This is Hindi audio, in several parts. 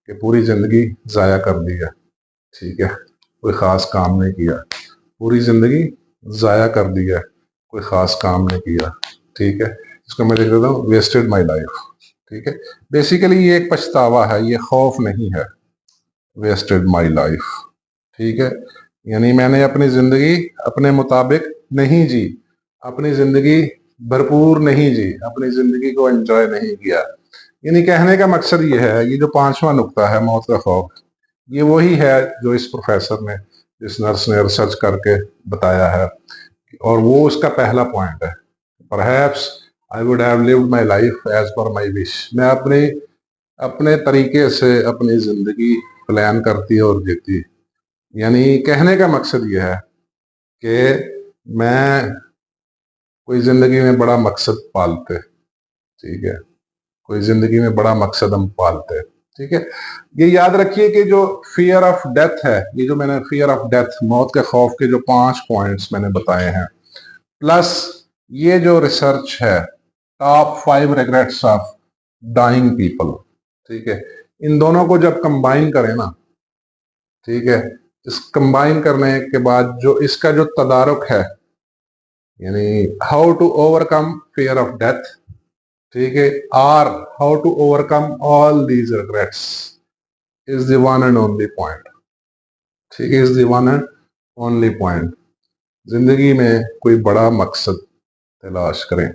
कि पूरी ज़िंदगी ज़ाया कर दी है, ठीक है, कोई ख़ास काम नहीं किया, पूरी ज़िंदगी ज़ाया कर दी है, कोई ख़ास काम नहीं किया, ठीक है। इसको मैं लिख देता हूँ वेस्टेड माई लाइफ, ठीक है। बेसिकली ये एक पछतावा है, ये खौफ नहीं है, वेस्टेड माई लाइफ, ठीक है। यानी मैंने अपनी ज़िंदगी अपने मुताबिक नहीं जी, अपनी ज़िंदगी भरपूर नहीं जी, अपनी ज़िंदगी को एंजॉय नहीं किया। यानी कहने का मकसद ये है, ये जो पांचवा नुक्ता है मौत का खौफ, ये वही है जो इस प्रोफेसर ने, इस नर्स ने रिसर्च करके बताया है, और वो उसका पहला पॉइंट है। Perhaps I would have lived my life as per my wish. मैं अपने अपने तरीके से अपनी जिंदगी प्लान करती और जीती। यानी कहने का मकसद ये है कि मैं कोई जिंदगी में बड़ा मकसद पालते, ठीक है, कोई जिंदगी में बड़ा मकसद हम पालते हैं, ठीक है। ये याद रखिए कि जो फियर ऑफ डेथ है, ये जो मैंने फियर ऑफ डेथ, मौत के खौफ के जो 5 पॉइंट्स मैंने बताए हैं, प्लस ये जो रिसर्च है top 5 regrets of dying people, ठीक है, इन दोनों को जब कंबाइन करें ना, ठीक है, इस कंबाइन करने के बाद जो इसका जो तदारुक है, यानी how to overcome fear of death, ठीक है, और how to overcome all these regrets is the one and only point, ठीक है, is the one and only point. जिंदगी में कोई बड़ा मकसद तलाश करें,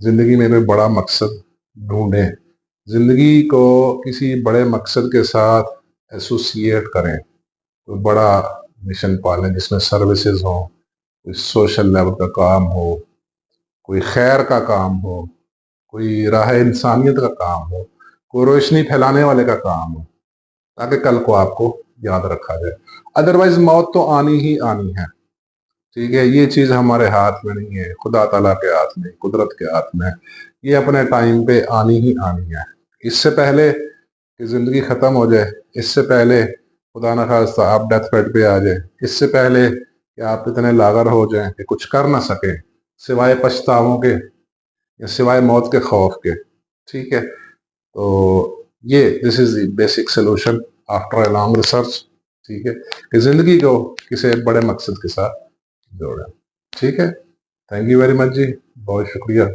जिंदगी में कोई बड़ा मकसद ढूंढें, जिंदगी को किसी बड़े मकसद के साथ एसोसिएट करें, कोई बड़ा मिशन पालें जिसमें सर्विसेज हो, कोई सोशल लेवल का काम हो, कोई खैर का काम हो, कोई राह इंसानियत का काम हो, कोई रोशनी फैलाने वाले का काम हो, ताकि कल को आपको याद रखा जाए। अदरवाइज मौत तो आनी ही आनी है, ठीक है, ये चीज हमारे हाथ में नहीं है, खुदा ताला के हाथ में, कुदरत के हाथ में है, ये अपने टाइम पे आनी ही आनी है। इससे पहले कि जिंदगी खत्म हो जाए, इससे पहले खुदा न खास्ता आप डेथ बेड पे आ जाए, इससे पहले कि आप इतने लागर हो जाएं कि कुछ कर ना सके सिवाय पछतावों के या सिवाय मौत के खौफ के, ठीक है। तो ये this is the basic solution after a long research, ठीक है, कि जिंदगी को किसी बड़े मकसद के साथ जोड़ें, ठीक है। थैंक यू वेरी मच जी, बहुत शुक्रिया।